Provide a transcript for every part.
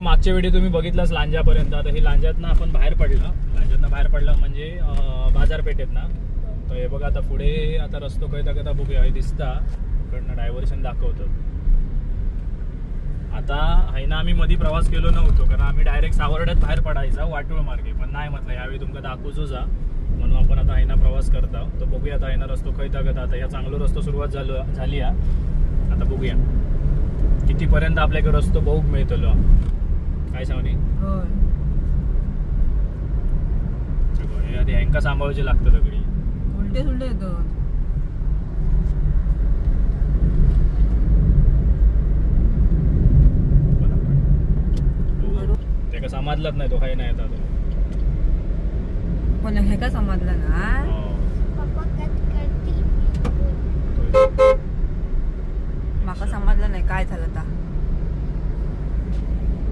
मागच्या व्हिडिओ तुम्ही बघितलाच लांजापर्यंत. आता हे लांजातनं आपण बाहेर पडलं म्हणजे बाजारपेठेत ना. तर हे बघा आता पुढे आता रस्तो कळता बघूया, हे दिसता इकडनं डायव्हर्शन दाखवतं. आता आहे ना, आम्ही मध्ये प्रवास केलो नव्हतो कारण आम्ही डायरेक्ट सावर्ड्यात बाहेर पडायचा वाटूळ मार्गे, पण नाही म्हटलं यावेळी तुमका दाखवूचो जा म्हणून आपण आता आहे ना प्रवास करता. तर बघूया आता आहे ना रस्तो कळता आता या चांगलो रस्तो सुरुवात झाली. आता बघूया कितीपर्यंत आपल्याकडे रस्तो बघूक मिळतलो. काय सांगणी ह्यांका सांभाळायचे लागतं सगळी उलटे सुलटे येतो. त्याका समजलाच नाही तो काही नाही येतात. पण हे का समजलं ना, माका समजलं नाही काय झालं आता.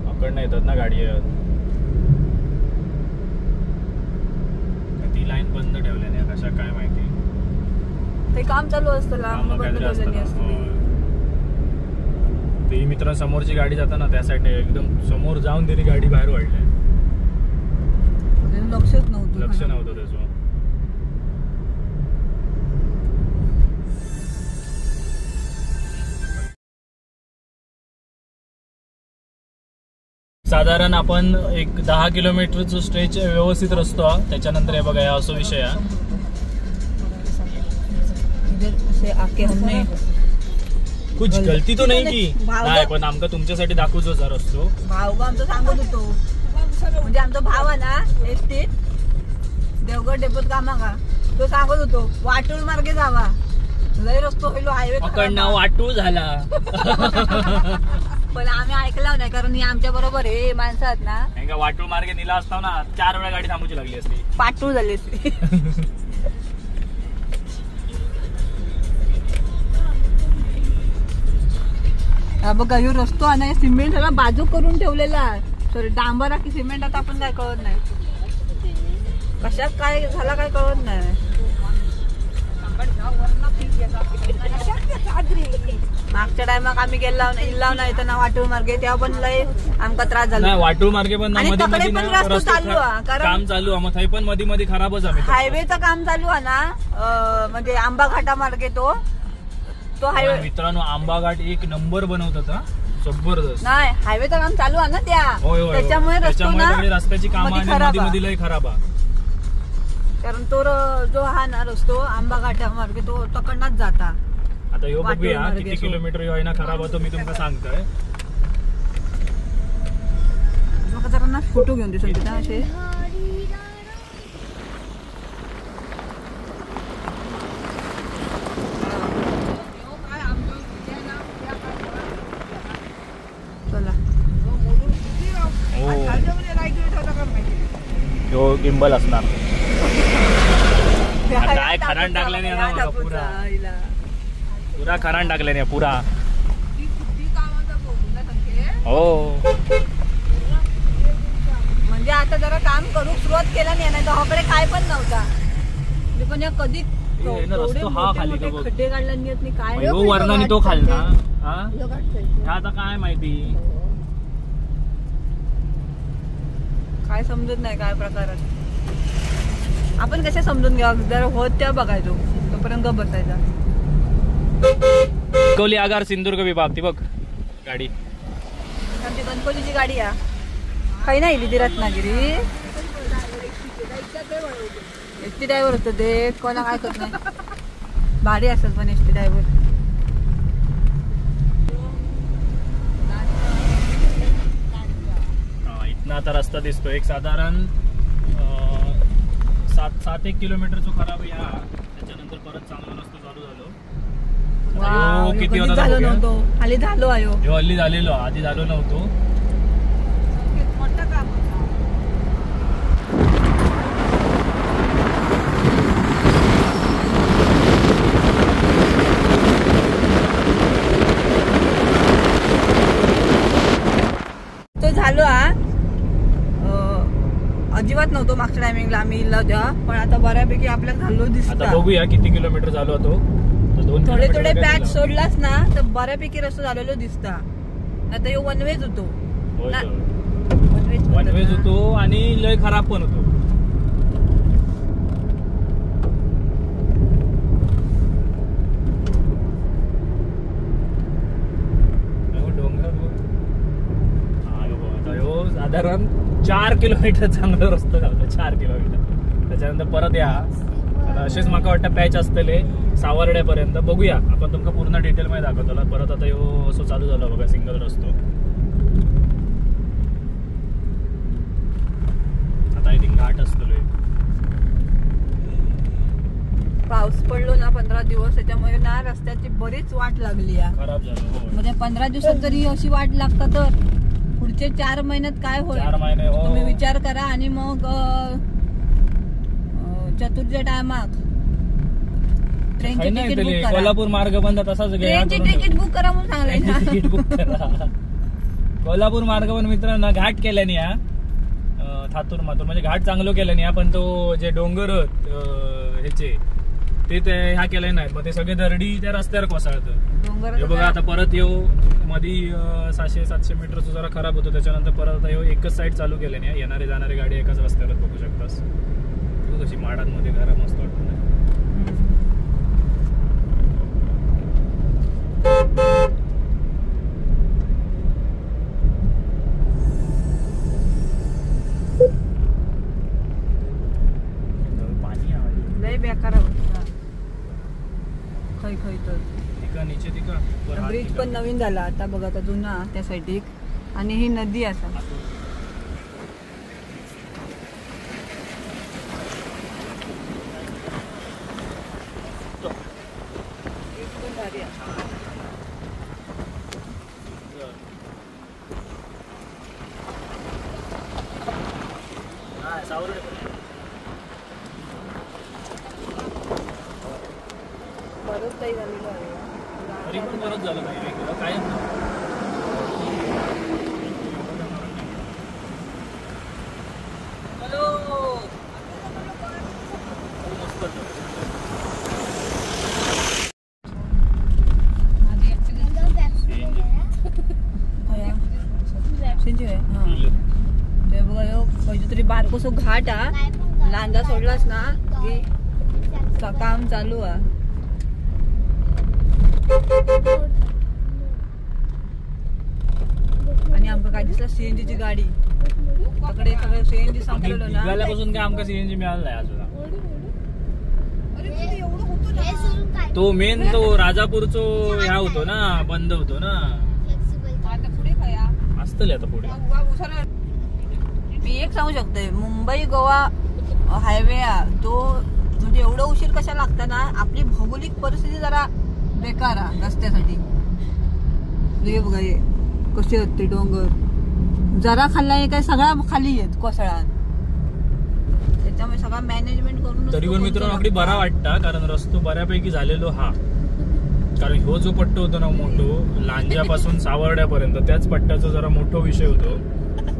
अकडनं येतात ना गाडी. ती लाईन बंद ठेवल्याने कशा काय माहिती, ते काम चालू असतं ती मित्र समोरची गाडी जाता ना त्या साईड एकदम समोर जाऊन तरी गाडी बाहेर वाढली. लक्ष नव्हतं त्याचं. साधारण आपण एक 10 किलोमीटरचा स्ट्रेच व्यवस्थित रस्तो हा. त्याच्यानंतर हे बघा असं विषय हा. कुछ गलती तो नाही की नाही, पण आमका तुमच्यासाठी दाखवतो जर रस्तो. भाऊ आमचं सांगत होतो, म्हणजे आमचा भाव आहे ना एसटीत देवगड डेपोत कामा का, तो सांगत होतो वाटूळ मार्गे जावा, लय रस्तो होईल हायवे पकडणं वाटूळ झाला. पण आम्ही ऐकलं नाही कारण ही आमच्या बरोबर हे माणसं आहेत ना. वाटूळ मार्गे नेला असता ना 4 वेळा गाडी थांबूची लागली असती, पाटूळ झाली असती. बघा ह्यो रस्तो आणि सिमेंट सगळा बाजू करून ठेवलेला. सॉरी डांबरा की सिमेंट आता आपण काय कळत नाही, कशात काय झाला काय कळत नाही. मागच्या टायमाक आम्ही गेला नाही तर ना वाटूळ मार्गे, तेव्हा पण लय आमका त्रास झाला. वाटूळ मार्गे पण काम चालू मग थंय पण मध्ये खराबच आहे. हायवेचं काम चालू आहे ना, म्हणजे आंबा घाटा मार्गे तो हायवे. मित्रांनो आंबाघाट एक नंबर बनवतात हा, जबरदस्त. नाही हायवेचं काम चालू आहे ना त्याच्यामुळे रस्त्याची कामं मध्ये लय खराब आहे. कारण तो जो हा ना रस्तो आंबा घाटा मार्गे तो तकडनाच जाता. आता ह्यो बघूया किती किलोमीटर ह्यो आहे ना खराब होतो मी तुमका सांगतोय. मग जरा ना फोटो घेऊन दे ना असे. ह्यो गिंबल असणार काय खराण टाकल्याने पुरा खराण टाकल्याने पुरा. हो म्हणजे आता जरा काम करू सुरुवात केला नाही तर ह्याकडे काय पण नव्हता. पण या कधी खड्डे काढला नाही काय वर्णाने तो खाल्ला आता काय माहिती, काय समजत नाही काय प्रकारात. आपण कशा समजून घ्या जरा होत त्या बघायचो तोपर्यंत गप बसायचा. कौली आगार सिंधुदुर्ग विभाग ती बघ गाडी, आमची गणपतीची गाडी आहे. काही नाही ती रत्नागिरी एसटी ड्रायव्हर होतं ते, कोणा काय करत नाही. भारी असतात पण एसटी ड्रायव्हर. इथनं आता रस्ता दिसतो एक साधारण 7-1 किलोमीटरचा खराब या. त्याच्यानंतर परत चांगला रस्ता चालू झालो. किती होता हल्ली झालो आयो, हल्ली झालेलो आधी झालो नव्हतो. तो झालो अजिबात नव्हतो मागच्या टायमिंगला आम्ही इल्ला होत्या, पण आता बऱ्यापैकी आपल्याला झालो दिसत. आता बघूया किती किलोमीटर झालो होतो. थोडे थोडे पॅच सोडलास ना तर बऱ्यापैकी रस्ता झालेलो दिसता. आता यो वन वेज होतो सिडवेज होतो आणि लय खराब पण होतो. साधारण 4 किलोमीटर चांगला रस्तो झाला. 4 किलोमीटर त्याच्यानंतर परत या. आता असेच माका वाटतं पॅच असतले सावर्ड्यापर्यंत. बघूया आपण तुमका पूर्ण डिटेल मध्ये दाखवतो. परत आता ह्यो असं चालू झालं बघा सिंगल रस्तो. आता आय थिंक घाट असतो. पाऊस पडलो ना 15 दिवस त्याच्यामुळे ना रस्त्याची बरीच वाट लागली आहे. खराब झालं. म्हणजे 15 दिवसात जरी अशी वाट लागतं तर पुढचे 4 महिन्यात काय होईल 4 महिने तुम्ही विचार करा. आणि मग चतुर्थीच्या टायमाक ट्रेनची तिकीट बुक करा. कोल्हापूर मार्ग बंद तसाच ट्रेनची तिकीट बुक करा म्हणून सांगले ना. तिकीट बुक करा. कोल्हापूर मार्ग पण मित्रांनो घाट केल्याने या थातूर मातूर म्हणजे घाट चांगलं केल्याने या. पण तो जे डोंगर ह्याचे ते ह्या केले नाहीत. मग ते सगळे दरडी त्या रस्त्यावर कोसळतं. हे बघा आता परत येऊ मधी 600-700 मीटरचं जरा खराब होतो. त्याच्यानंतर परत आता येऊ एकच साईड चालू केल्याने. येणारे जाणारे गाडी एकाच रस्त्यावर बघू शकतास. कशी माडांमध्ये घरा मस्त वाटत नाही. पाणी लय बेकार खै खै तर ब्रिज पण नवीन झाला आता बघा. आता जुना त्या साईड आणि ही नदी असा. बरंच काही झालेलं आहे. तरी पण बरंच झालं पाहिजे काय ते बघा तरी बारकोसो घाट हा. लांजा सोडलास ना की काम चालू आहे. आणि आमका काय दिसला सीएनजी गाडी तिकडे सगळं सीएनजी संपलेलं ना. निघाल्यापासून काय आमका सीएनजी मिळालं नाही अजून. तो मेन तो राजापूरचो ह्या होतो ना बंद होतो ना. असतले आता पुढे. मी एक सांगू शकते मुंबई गोवा हायवे तो म्हणजे एवढं उशीर कशा लागतं ना. आपली भौगोलिक परिस्थिती जरा बेकार आहे रस्त्यासाठी. बघा हे कसे आहेत ते डोंगर. जरा खाल्ला काय सगळा खाली येत कोसळा. त्याच्यामुळे सगळा मॅनेजमेंट करून. तरी पण मित्रांनो अगदी बरा वाटता कारण रस्तो बऱ्यापैकी झालेलो हा. कारण ह्यो जो पट्टो होतो ना मोठो लांजापासून सावर्ड्यापर्यंत त्याच पट्ट्याचा जरा मोठा विषय होतो.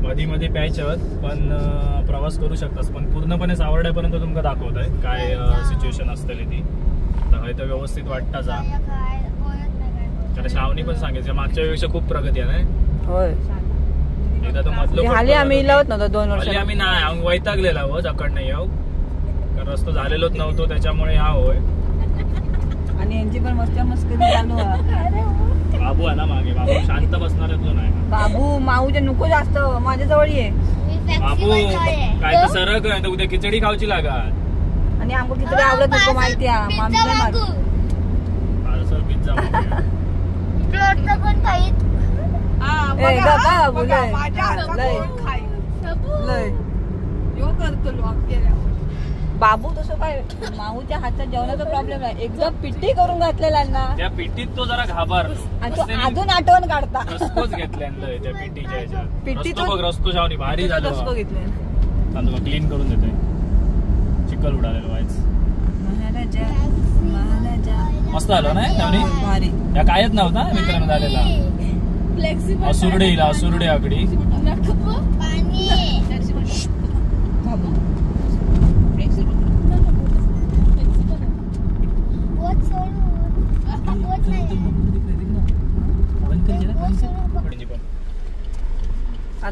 मध्ये मध्ये पॅच आहेत पण प्रवास करू शकतास. पण पूर्णपणे सावर्ड्यापर्यंत तुमका दाखवत आहे काय सिच्युएशन असतली ती. तर व्यवस्थित वाटता जा. कारण श्रावणी पण सांगायचं मागच्या वेळेपेक्षा खूप प्रगती आहे ना. होय एकदा तो मधलं आम्ही लावत नव्हतो 2 वर्ष आम्ही नाही वैतागलेला हो जकड नाही याव कारण रस्तो झालेलोच नव्हतो त्याच्यामुळे हा होय. आणि यांची पण मस्करी चालू आहे. बाबू आहे ना मागे. बाबू शांत बसणार नाही. बाबू माऊच्या नको जास्त माझ्या जवळ ये. बाबू काय तर सरक आहे तर उद्या खिचडी खाऊची लागत. आणि आमको खिचडी आवडत नको माहिती आहे. पार्सल पिझ्झा बाबू तसं काय माऊच्या हातच्या जेवणाचा प्रॉब्लेम आहे. एकदम पिट्टी करून घातलेला ना त्या पिट्टीत तो जरा घाबरतो. आणि तो अजून आठवण काढता. रस्तोच घेतल्यानंतर त्या पिट्टीच्या ह्याच्या पिट्टी बघ रस्तो शावनी भारी झालं. रस्तो घेतले क्लीन करून देतोय. चिखल उडालेलं व्हायच. महाराजा महाराजा मस्त झालं ना शावनी. भारी. त्या कायच नव्हता मित्रांनो झालेला. असुरडे येईल असुरडे आकडी.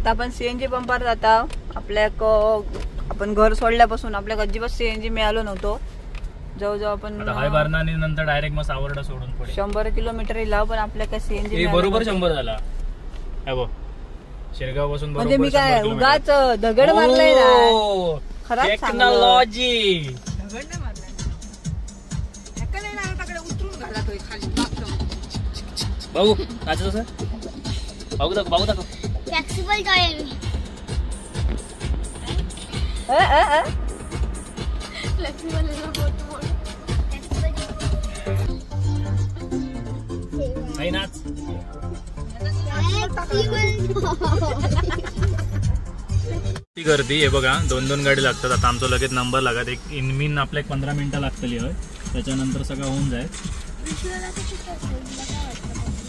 आता आपण सीएनजी पंपावर जाता. आपण घर सोडल्यापासून आपल्याला अजिबात सीएनजी मिळालो नव्हतो. जवळजवळ आपण हाय बारणाने नंतर डायरेक्ट मग सावर्डा सोडून पुढे 100 किलोमीटर लाव, पण आपल्याला काय सीएनजी बरोबर 100 झाला. शिरगाव पासून म्हणजे मी काय उगाच दगड मारलाय ना. खरंच टेक्नॉलॉजी दगड मारलाय. उतरून घाला तो खाली भाऊ नाच तसं भाऊ दाखव फ्लेक्सिबल टॉय आहे मी. फ्लेक्सिबल नाही नाच. ती गर्दी आहे बघा. 2 गाडी लागतात. आता आमचं लगेच नंबर लागत. एक इनमिन आपल्या 15 मिनिटं लागतली होय. त्याच्यानंतर सगळं होऊन जाईल.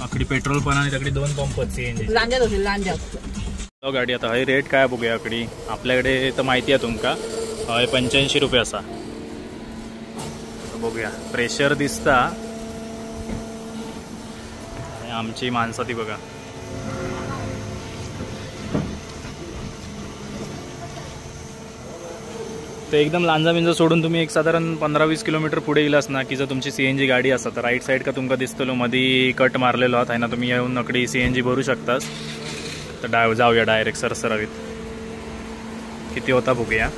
आकडी पेट्रोल पण आणि तिकडे 2 पंप सीएनजी लांजात गाडी. आता हय रेट काय बघूया. आकडी आपल्याकडे तर माहिती आहे तुमका. हय 85 रुपये असा. बघूया प्रेशर दिसता. आमची माणसं ती बघा. ते एकदम लांजा बिंजा सोडून तुम्ही एक साधारण 15-20 किलोमीटर पुढे येलास ना की जर तुमची सीएनजी गाडी असा तर राईट साईड का तुमका दिसतलो मध्ये कट मारलेलो आहात आहे ना. तुम्ही येऊन नकडी सीएनजी भरू शकतास. तर जाऊया डायरेक्ट सरसरावीत. किती होता बघूया.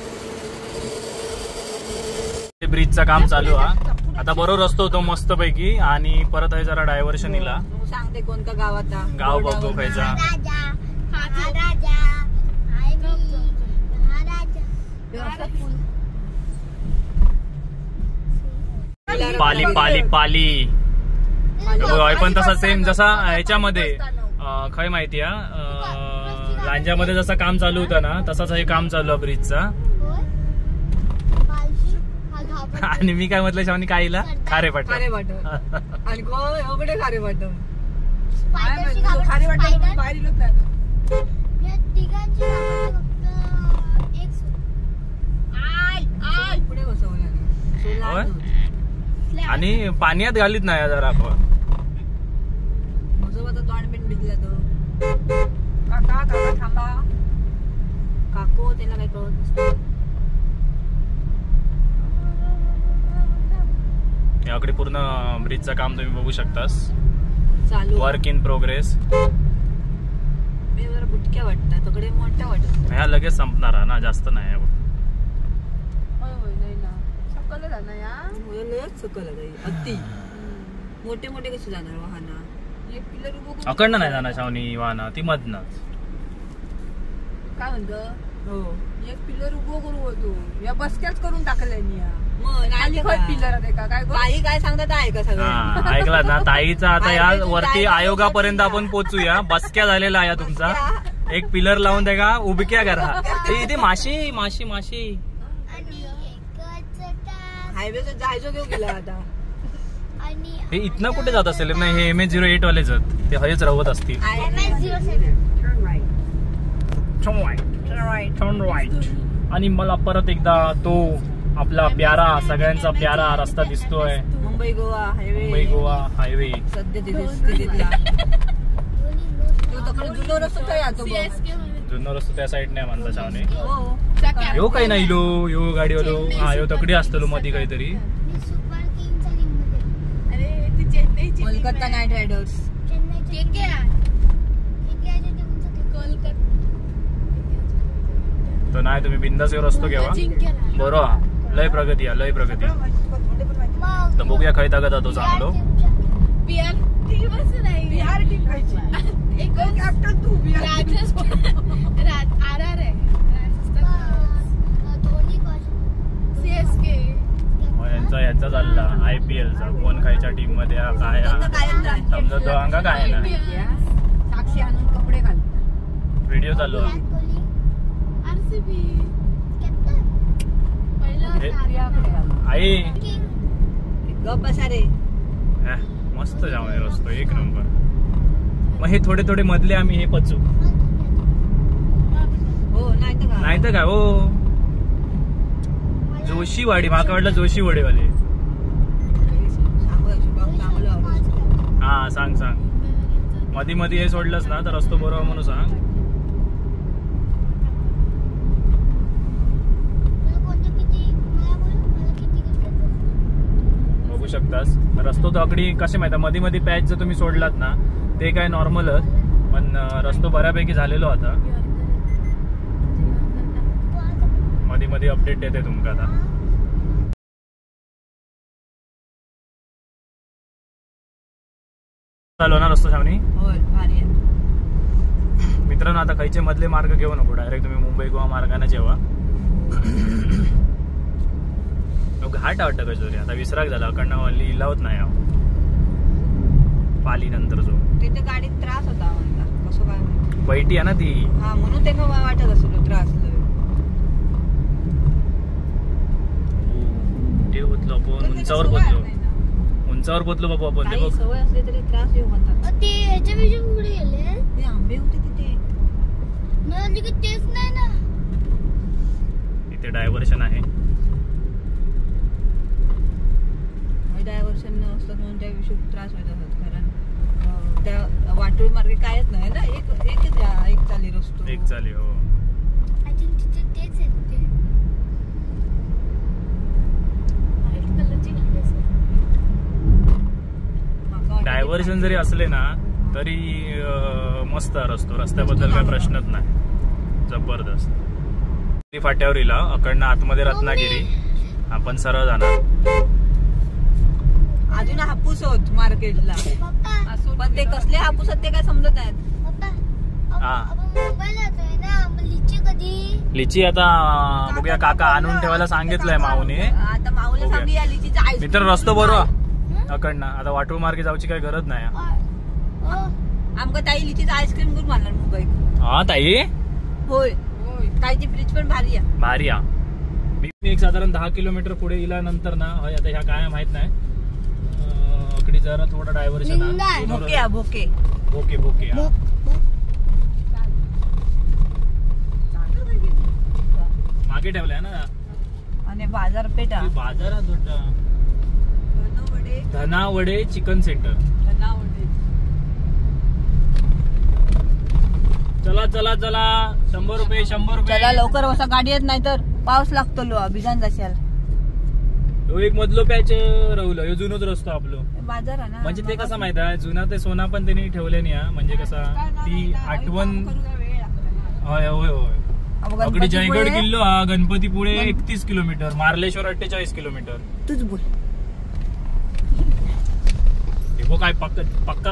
ब्रिजचं काम चालू हा. आता बरोबर रस्तो होतो मस्त पैकी. आणि परत आहे जरा डायव्हर्शन इला. सांगते कोणता गावाचा गाव बघतो खायचा. पाली पाली पाली पण तसा सेम जसा ह्याच्यामध्ये काय माहितीये लांजामध्ये जसं काम चालू होतं ना तसाच हे काम चालू आहे ब्रिजचा. आणि मी काय म्हटलं शावनी काहीला खारे पाट आणि खारे पाट पुढे बसवलं आणि पाण्यात घालीत नाही जरा आपण. तोंड बिन भिजला तो. काका थांबा. काको त्याला काय कळत नसतं. याकडे पूर्ण ब्रिजचं काम तुम्ही बघू शकतास. चालू वर्क इन प्रोग्रेस. मी जरा बुटक्या वाटतात तकडे मोठ्या वाटत. ह्या लगेच संपणार ना जास्त नाही. अति मोठे मोठे कसे जाणार वाहन. अकडनं नाही जाणार शावनी वाहन ती मधनच. काय म्हणतो एक पिलर उभो करू होतो या बसक्याच करून टाकल्यानी. ताई काय सांगतात ऐका सगळं. ऐकला ना ताईचा. आता या वरती आयोगापर्यंत आपण पोहोचूया. बसक्या झालेला आहे तुमचा. एक पिलर लावून द्या का उभक्या करा. इथे माशी माशी माशी. हायवे जायचो घेऊ गेला आता. हे इथनं कुठे जात असेल नाही. हे MS-08 वालेच ते हयच राहत असतील. आणि मला परत एकदा तो आपला प्यारा सगळ्यांचा प्यारा रस्ता दिसतोय. मुंबई गोवा हायवे सध्या स्थितीतला. जुनो रस्तो त्या साईड नाही म्हणता शावने. यो काही नाही लो यो गाडीवालो. हा यो तकडी असतो मध्ये काहीतरी. Kolkata night riders. तर नाही तुम्ही बिंदास रस्तो घ्यावा. बरोबर लय प्रगती आहे लय प्रगती. तर बघूया खायता का जातो चांगलो. यांचा चालला IPLचा कोण खायच्या टीम मध्ये काय समजत अंगा काय ना. साक्षी आणून कपडे घाल. व्हिडिओ चालू आई गप्प बसा रे. मस्त जाऊन रस्तो एक नंबर. मग हे थोडे थोडे मधले आम्ही हे पचू. हो नाही तर काय हो. जोशीवाडी माका वाटलं जोशीवाडीवाले. हा सांग मध्ये हे सोडलंच ना तर रस्तो बरोबर म्हणून सांग. तास. रस्तो दगडी कसे माहिती मध्ये मध्ये पॅच जर तुम्ही सोडलात ना ते काय नॉर्मलच, पण रस्तो बऱ्यापैकी झालेलो आता. मध्ये मध्ये अपडेट देते तुमका आता. चालू ना रस्तो छावणी. होय भारी आहे. मित्रांनो आता खायचे मधले मार्ग घेऊ नको, डायरेक्ट तुम्ही मुंबई गोवा मार्गाने जेव्हा. घाट वाटतं कसोरी आता विसराक झाला अकडनं इलावत नाही पाली नंतर जो तिथे गाडीत त्रास होता म्हणता कसं काय माहिती. बैठी आहे ना ती. हा म्हणून ते वाटत असलो त्रास. ते पोचलो आपण उंचावर पोचलो. उंचावर पोचलो बाबू आपण. ते बघ सवय असली तरी त्रास येऊ म्हणतात. ते ह्याच्यापेक्षा पुढे गेले ते आंबे होते तिथे. मला तेच नाही ना. इथे डायव्हर्शन आहे. डायव्हर्शन नसतात म्हणून त्या विषयी त्रास होत असतात. कारण त्या वाटोळी मार्गे कायच नाही ना. एक चाली रस्तो. एक चाली. हो आय थिंक तिथे तेच आहे ते व्हाईट कलरची गाडी असेल. डायव्हर्शन जरी असले ना तरी मस्त रस्तो. रस्त्याबद्दल काही प्रश्नच नाही. जबरदस्त. फाट्यावर इला अकडनं आतमध्ये रत्नागिरी. आपण सरळ जाणार. अजून हापूस होत मार्केटला. पप्पा पण ते कसले हापूस आहेत ते काय समजत आहेत. पप्पा आपण मुंबईला जातोय ना. मग लिची कधी. लिची आता बघूया. काका आणून ठेवायला सांगितलंय माऊने. आता माऊला सांगू या लिचीचा आईस्क्रीम. मित्र रस्तो बरोबर अकडनं आता वाटूळ मार्गे जाऊची काही गरज नाही. आमका ताई लिचीचा आईस्क्रीम करून मारणार मुंबईत. हा ताई. होय ताईची फ्रीज पण भारी आहे. भारी हा. मी एक साधारण 10 किलोमीटर पुढे गेल्यानंतर ना आता ह्या काय माहित नाही अकडी जरा थोडा डायव्हर्शन. भोके भोके भोके भोके. मागे ठेवलाय ना. आणि बाजारपेठा. बाजारात होता धनावडे चिकन सेंटर. चला चला चला. 100 रुपये 100 रुपये. चला लवकर बसा. गाडी येत नाही तर पाऊस लागतो. लो बिजान जाशाल. तो एक मधलो पॅच राहुल. हे जुनच रस्तो आपलं बाजार आहे ना. म्हणजे ते कसं माहित आहे जुना ते सोना पण त्यांनी ठेवले नाही. म्हणजे कसा ती आठवण. होय होय होय. अगदी जयगड किल्लो हा. गणपतीपुळे 31 किलोमीटर. मार्लेश्वर 48 किलोमीटर. तूच बोल. काय पक्का पक्का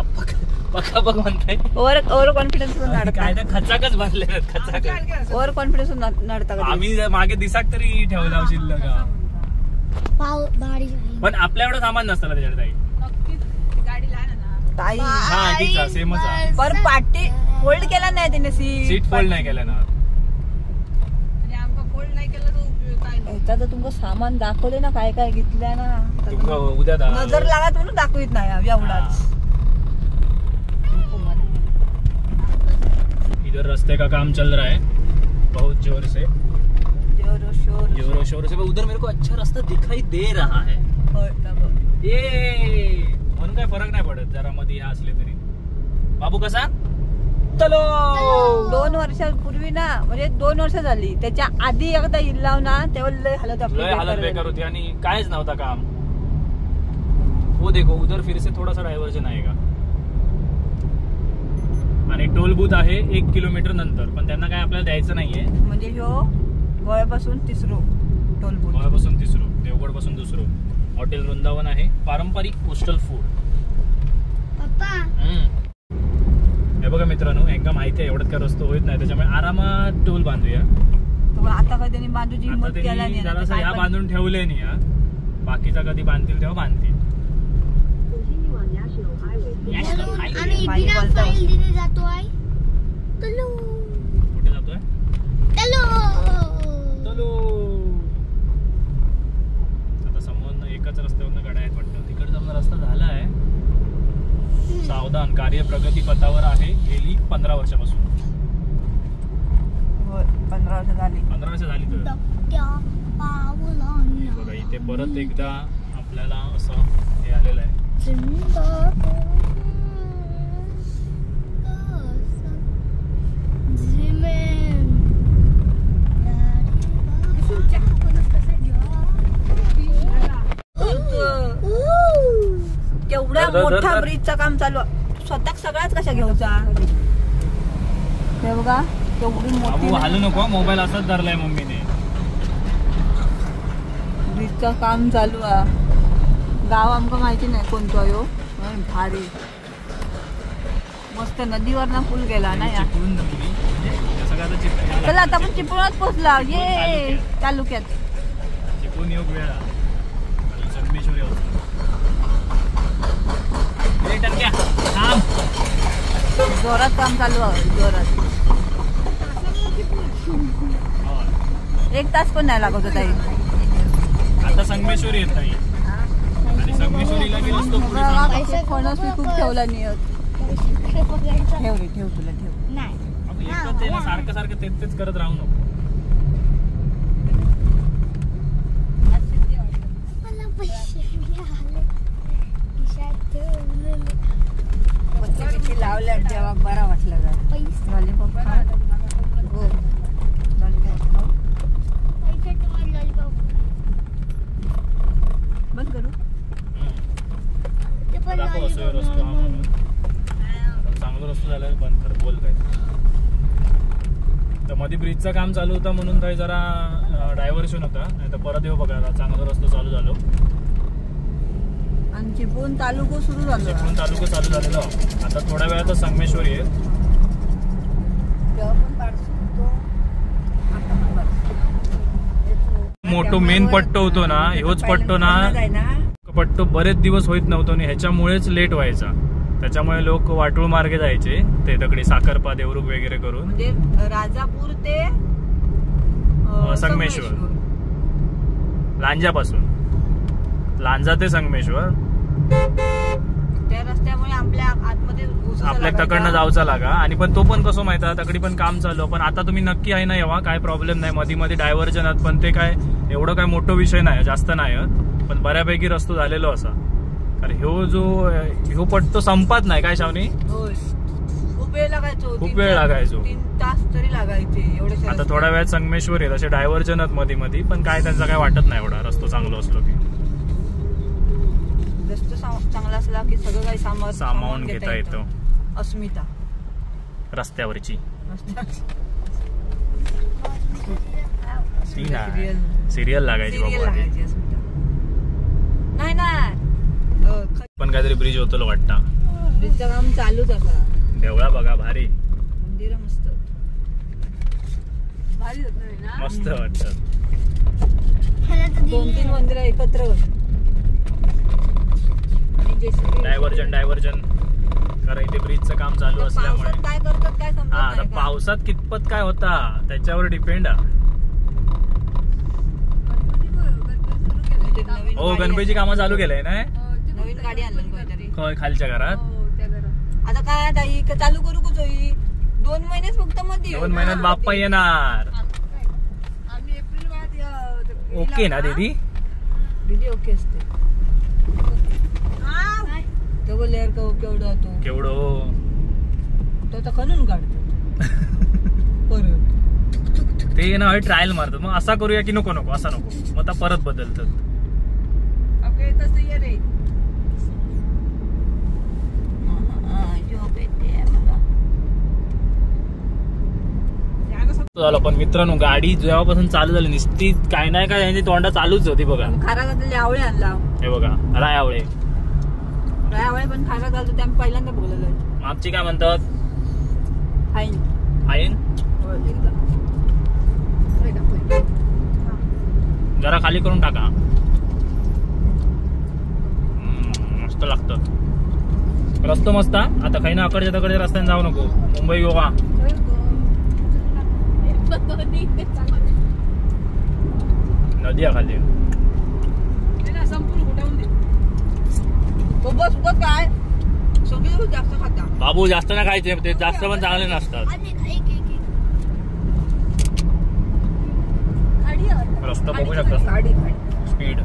पक्का बघ म्हणताय. ओव्हर कॉन्फिडन्स काय खचाकच भरले खचाकच. Over confidence नडता. आम्ही मागे दिसाक तरी ठेवला शिल्लक. पण आपल्या एवढं सामान नसतं त्याच्याकडे ताई. हा तिचा सेमच आहे. पर पाटी फोल्ड केला नाही त्याने. सीट फोल्ड नाही केलं ना. तर तुमचं सामान दाखवले ना काय काय घेतलंय ना. उद्या नजर लागत म्हणून दाखवित नाही एवढाच. इधर रास्ते का काम चल रहा है बहुत जोर से. जोर शोर से. उधर मेरे को अच्छा रास्ता दिखाई दे रहा है. ये म्हणून काय फरक नाही पडत जरा मध्ये ह्या असले तरी. बाबू कसा चलो. 2 वर्षापूर्वी ना म्हणजे 2 वर्ष झाली. त्याच्या आधी एकदा इल्लाव ना तेव्हा लय हालत बेकार होती आणि कायच नव्हता काम. वो देखो उधर फिर से थोडासा डायव्हर्जन आहे का. आणि टोल बूथ आहे 1 किलोमीटर नंतर. पण त्यांना काय आपल्याला द्यायचं नाहीये. म्हणजे ह्यो गोव्यापासून तिसरो टोल बूथ. गोव्यापासून तिसरो. देवगड पासून दुसरो. हॉटेल वृंदावन आहे. पारंपरिक कोस्टल फूड. हे बघा मित्रांनो यांना माहिती आहे एवढंच काय रस्तो होत नाही त्याच्यामुळे आरामात टोल बांधूया. आता कधी त्यांनी बांधूची हिंमत केला नाही. जरासं ह्या बांधून ठेवले नाही. बाकीचा कधी बांधतील तेव्हा बांधतील. आम्ही फाईल दिली जातोय. कुठे जातोय. आता समोर एकाच रस्त्यावरनं गाड्या आहेत वाटतं. तिकडचा रस्ता झाला आहे. सावधान. कार्य प्रगती पथावर आहे गेली 15 वर्षापासून. 15 वर्ष झाली. 15 वर्ष झाली तर बघा इथे परत एकदा आपल्याला असं हे आलेलं आहे. मोठा ब्रिजचं काम चालू स्वतः सगळ्याच कशा घेऊचा हे बघा तेवढी मोठी हालू नको मोबाईल असाच धरलाय मम्मीने ब्रिजचं काम चालू आहे गाव आमका माहिती नाही कोणतो यो भारी मस्त नदीवर ना पूल गेला ना या चला आता आपण चिपळूणात पोहोचला ये तालुक्यात चिपळूण योग वेळा संगमेश्वरी जोरात काम चालू आहे जोरात 1 तास पण नाही लागत होता आता संगमेश्वरी येत नाही आणि संगमेश्वरीला गेलोच तो पुढे फणस खूप ठेवला नाही ठेव रे ठेव तुला ठेव एकच आहे ना सारखं सारखं तेच करत राहू नको लावल्या जेव्हा बरा वाटला लॉलीपॉप हो बंद करू दाखव असं रस्ता हा म्हणून चांगला रस्ता झाला बंद कर बोल काय तर मध्ये ब्रिजचं काम चालू होतं म्हणून काही जरा डायव्हर्शन होता नाही तर परत येऊ बघा चांगला रस्ता चालू झालो आणि चिपळूण तालुका सुरू झाला चिपळूण तालुका चालू झालेला आता थोड्या वेळात संगमेश्वरी आहे मोठो मेन पट्टो होतो ना ह्योच पट्टो ना पट्टो बरेच दिवस होत नव्हतो आणि ह्याच्यामुळेच लेट व्हायचा त्याच्यामुळे लोक वाटूळ मार्गे जायचे ते दगडी साखरपा देवरुख वगैरे करून म्हणजे राजापूर ते संगमेश्वर लांजापासून लांजा ते संगमेश्वर त्या रस्त्यामुळे आपल्या तकडनं जाऊचा लागा आणि पण तो पण कसं माहिती तकडी पण काम चालू पण आता तुम्ही नक्की आहे ना येवा काय प्रॉब्लेम नाही मध्ये मध्ये डायव्हर्जन आहेत पण ते काय एवढं काय मोठं विषय नाही जास्त नाही पण बऱ्यापैकी रस्तो झालेलो असा कारण ह्यो पट्टो संपत नाही काय शावनी खूप वेळ लागायचो 3 तास तरी लागायचे एवढे आता थोड्या वेळात संगमेश्वर आहे तसे डायव्हर्जन आहेत मध्ये मध्ये पण काय त्यांचा काय वाटत नाही एवढा रस्तो चांगला असलो की रस्ता चांगला असला की सगळं काही सामावून घेता येतो अस्मिता रस्त्यावरची सिरियल लागायची नाही ना पण काहीतरी ब्रिज होतो वाटता ब्रिजचं काम चालूच असा देवळा बघा भारी मंदिर मस्त भारी मस्त वाटत 2-3 मंदिर एकत्र डायव्हर्जन कारण इथे ब्रिजचं काम चालू असल्यामुळे काय करतात काय समजत हा आता पावसात कितपत काय होता त्याच्यावर डिपेंड हो गणपतीची कामं चालू केलंय ना नवीन गाडी आणली खालच्या घरात आता काय ताई चालू करू कुठं 2 महिनेच फक्त मध्ये 2 महिन्यात बाप्पा येणार ओके ना दीदी ओके असते लेअर केवढं तो तर खणून काढतो परत ते ना ट्रायल मारतात मग असा करूया की नको असा नको मग आता परत बदलतात झालं पण मित्रांनो गाडी जेव्हापासून चालू झाली नुसती काय नाही काय यांची तोंडा चालूच होती बघा खाराघातले आवळे आणला हे बघा रायावळे पण खारा घालतो ते आम्ही पहिल्यांदा बोललो मागची काय म्हणतात हाईन जरा खाली करून टाका मस्त लागतं रस्तो मस्त आता काही ना अकडच्या तकडच्या रस्त्याने जाऊ नको मुंबई गोवा नदी आहे खाली काय जास्त खाता बाबू जास्त ना खायचे ते जास्त पण चांगले नसतात रस्ता बघू शकता स्पीड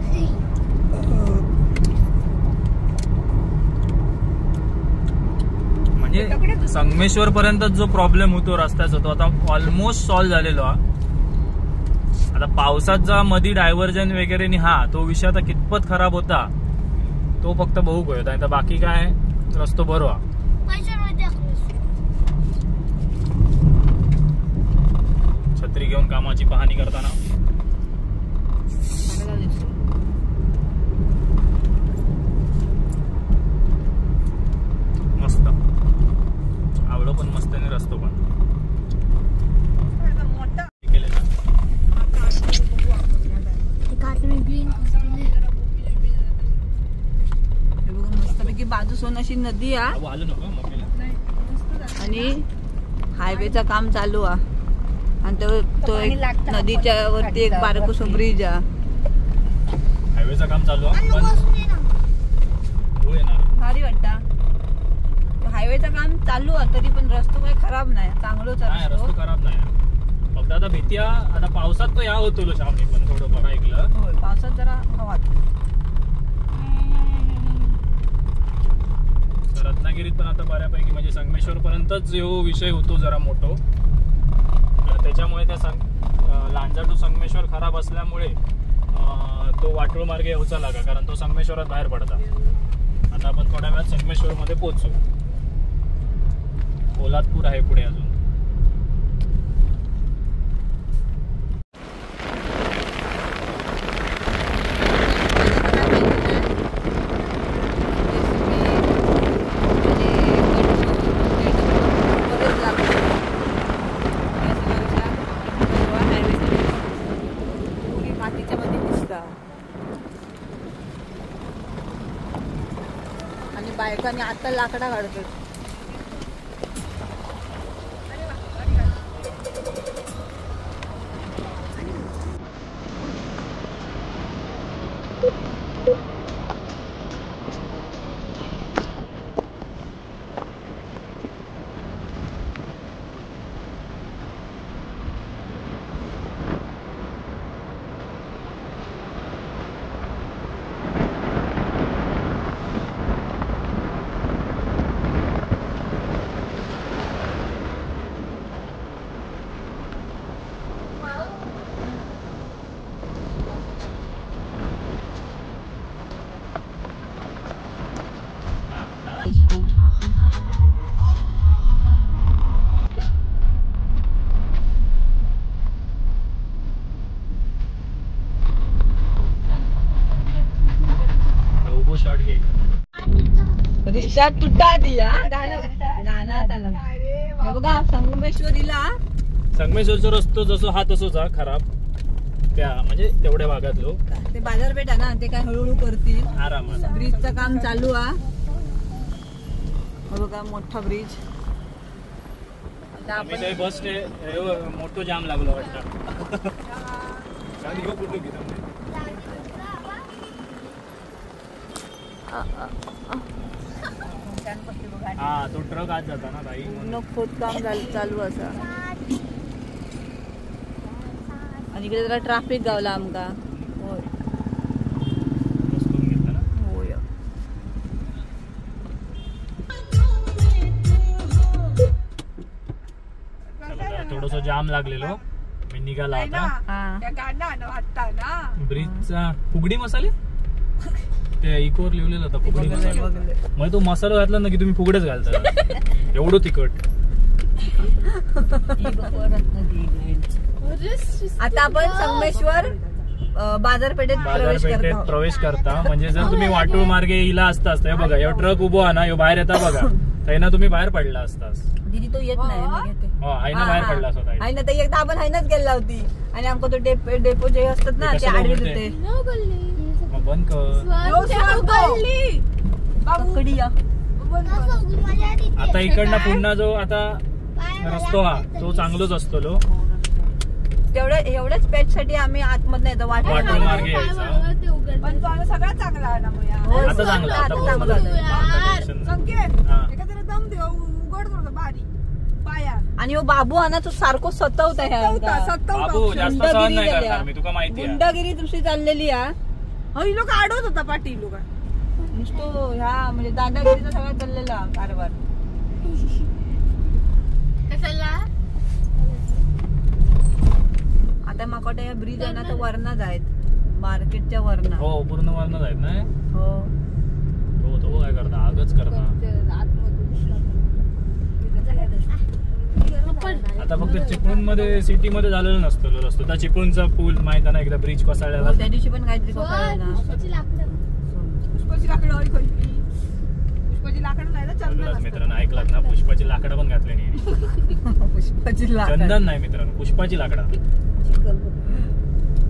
म्हणजे संगमेश्वर पर्यंत जो प्रॉब्लेम होतो रस्त्याचा तो आता ऑलमोस्ट सॉल्व्ह झालेलो आता पावसाचा मध्ये डायव्हर्जन वगैरे हा तो विषय आता कितपत खराब होता तो फक्त बहु होता आणि बाकी काय रस्तो बरो हा. छत्री घेऊन कामाची पाहणी करताना मस्त आवडं पण मस्त आणि रस्तो पण केले ना. मस्तपैकी बाजूसून अशी नदी आहे आलू नको आणि हायवेचं काम चालू आहे आणि तो एक नदीच्या वरती एक बारकोसो ब्रिज आहे. हायवेचं काम चालू आहे पण धूळ येणार. भारी वाटतं. हायवेचं काम चालू आहे तरी पण रस्तो काही खराब नाही, चांगलोच नाही रस्तो खराब नाही. फक्त आता भीती आता पावसात तो या होतो आम्ही पण थोडं बरं ऐकलं. होय पावसात जरा हवा. रत्नागिरीत पण आता बऱ्यापैकी म्हणजे संगमेश्वर पर्यंतच जो विषय होतो जरा मोठो. त्याच्यामुळे त्या लांजा टू संगमेश्वर खराब असल्यामुळे तो वाटोळ मार्गे यायचा लागा कारण तो संगमेश्वरात बाहेर पडता. आता आपण थोड्या वेळात संगमेश्वर मध्ये पोहोचू. पोलादपूर आहे पुढे अजून. आणि बायकांनी आता लाकडा काढतो. रिक्षा तुटा दिया बघा. संगमेश्वरचा रस्तो जसो हा तसोच हा खराब त्या म्हणजे तेवढ्या भागातलो ते बाजारपेठ आहे ना ते काय हळूहळू करतील. आरामात ब्रिजचं काम चालू आहे बघा. मोठा ब्रिज. आता आपण बस मोठो जाम लागलो वाटतं. हा तो ट्रक आज जाता ना ताई खोदकाम चालू असा आणि इकडे जरा ट्रॅफिक गावला आमका. होय होय. थोडस जाम लागलेलो मी निघाला आता. ब्रिजचा फुगडी मसाले ते इकोवर लिहिलेलं होतं फुगडी मसाला. मग तो मसाला घातला ना की तुम्ही फुगडेच घालता एवढं तिखट. आता आपण संगमेश्वर बाजारपेठेत प्रवेश करता. म्हणजे जर तुम्ही वाटोळ मार्गे इला असतास तर बघा यो ट्रक उभो आहे ना यो बाहेर येता बघा तैना तुम्ही बाहेर पडला असतास. दीदी तो येत नाही हायना बाहेर पडला असता. हायना तर एकदा आपण हायनाच गेला होती आणि आमका तो डेपो जे असतात ना ते आडवे होते. बंद कर. आता इकडनं पुन्हा जो आता रस्तो हा तो चांगलोच असतो लो. एवढ्याच पॅच साठी आम्ही आतमध्ये येतो वाटोळ मार्गे यायचा. पण तो आम्ही सगळा चांगला आहे ना. आता चांगला आता आणि बाबू हा ना तो सारखो सतवत आहे. बाबू जास्त सहन नाही करणार मी तुका माहिती आहे. गुंडागिरी दुसरी चाललेली आहे. लोक आडवत होता पाटील लोक नुसतो ह्या म्हणजे दादागिरीचा सगळा चाललेला कारभार. आता माकोटा या ब्रिज आहे ना तर वरनाच आहेत मार्केटच्या वरना. हो पूर्ण वरनाच आहेत ना. हो बाबू काय करता आगच करता. आता फक्त चिपळूण मध्ये सिटी मध्ये झालेलं नसतं रस्तो. त्या चिपळूणचा पूल माहिती ना एकदा ब्रिज कोसळलेला. त्या दिवशी पण काहीतरी कोसळलेलं. पुष्पाची लाकडं. पुष्पाची लाकडं होय कोणती? पुष्पाची लाकडं नाही ना, चंदन असतं. मित्रांनो ऐकलात ना, पुष्पाची लाकडं पण घातली नाही. पुष्पाची लाकडं, चंदन नाही मित्रांनो, पुष्पाची लाकडं.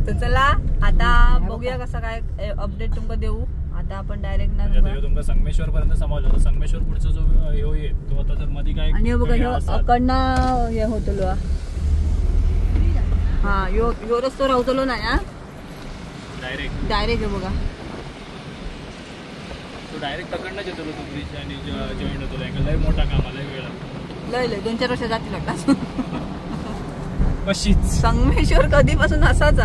तर चला आता बघूया कसं काय अपडेट तुमका देऊ. आता आपण डायरेक्ट ना तुमका संगमेश्वर पर्यंत समजलं तर संगमेश्वर पुढचा जो ह्यो आहे तो आता जर मध्ये काय आणि बघा ह्यो अकडनं हे होतलो. हा यो रस्तो राहतलो ना या डायरेक्ट आहे बघा. तो डायरेक्ट तकडनंच येतो तो ब्रिज आणि जॉईंट होतो. लय मोठा काम आलाय वेळ लय 2-4 वर्ष जातील वाटतं. कशीच संगमेश्वर कधीपासून असाच.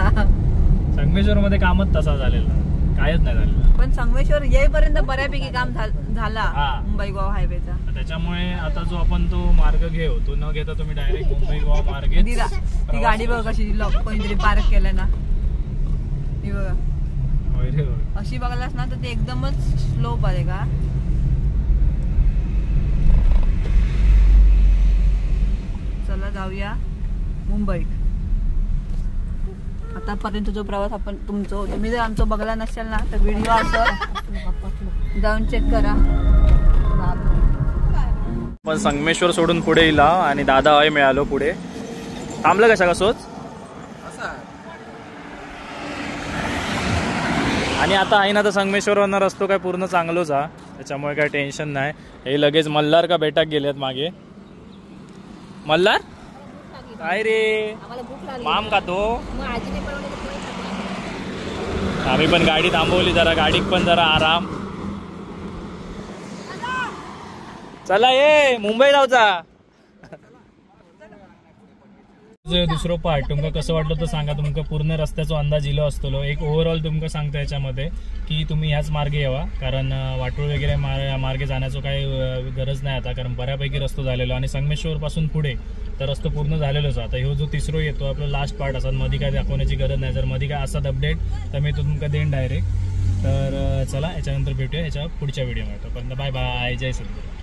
संगमेश्वर मध्ये कामच तसा झालेला, कायच नाही झालेलं. पण संगमेश्वर येईपर्यंत बऱ्यापैकी काम झाला हा. मुंबई गोवा हायवेचा. त्याच्यामुळे आता जो आपण तो मार्ग घेऊ तो न घेता तुम्ही डायरेक्ट मुंबई गोवा मार्गे. ती गाडी बघ कशी कोणीतरी पार्क केलं ना. ही बघा अशी बघायलाच ना तर ते एकदमच स्लोप आहे का. चला जाऊया मुंबईत. आतापर्यंत जो प्रवास आपण तुम्ही जर आमचा बघला नसेल ना तर व्हिडिओ असं जाऊन चेक करा. पण संगमेश्वर सोडून पुढे येला आणि दादा हय मिळालो पुढे. थांबलं कशा कसोच. आणि आता आहे ना तर संगमेश्वरवरनं रस्तो काय पूर्ण चांगलोच हा, त्याच्यामुळे काय टेन्शन नाही. हे लगेच मल्हार का बेटाक गेलेत मागे. मल्हार काय रे माम खातो. आम्ही पण गाडी थांबवली जरा, गाडीत पण जरा आराम. चला ये मुंबई जाऊचा. दुसरं पार्ट तुमका कसं वाटलं तर सांगा. तुमका पूर्ण रस्त्याचा अंदाज इलो असतो. एक ओव्हरऑल तुमका सांगतो याच्यामध्ये की तुम्ही ह्याच मार्गे यावा, कारण वाटोळ वगैरे मार्गे जाण्याचं काही गरज नाही आता, कारण बऱ्यापैकी रस्तो झालेलो. आणि संगमेश्वर पासून पुढे तर रस्तो पूर्ण झालेलोच. आता ह्यो जो तिसरो येतो आपला लास्ट पार्ट असा, मध्ये काय दाखवण्याची गरज नाही. जर मध्ये काय असतात अपडेट तर मी तो तुमका देईन डायरेक्ट. तर चला याच्यानंतर भेटूया याच्या पुढच्या व्हिडिओमध्ये. तोपर्यंत बाय बाय, जय सद्गुरू.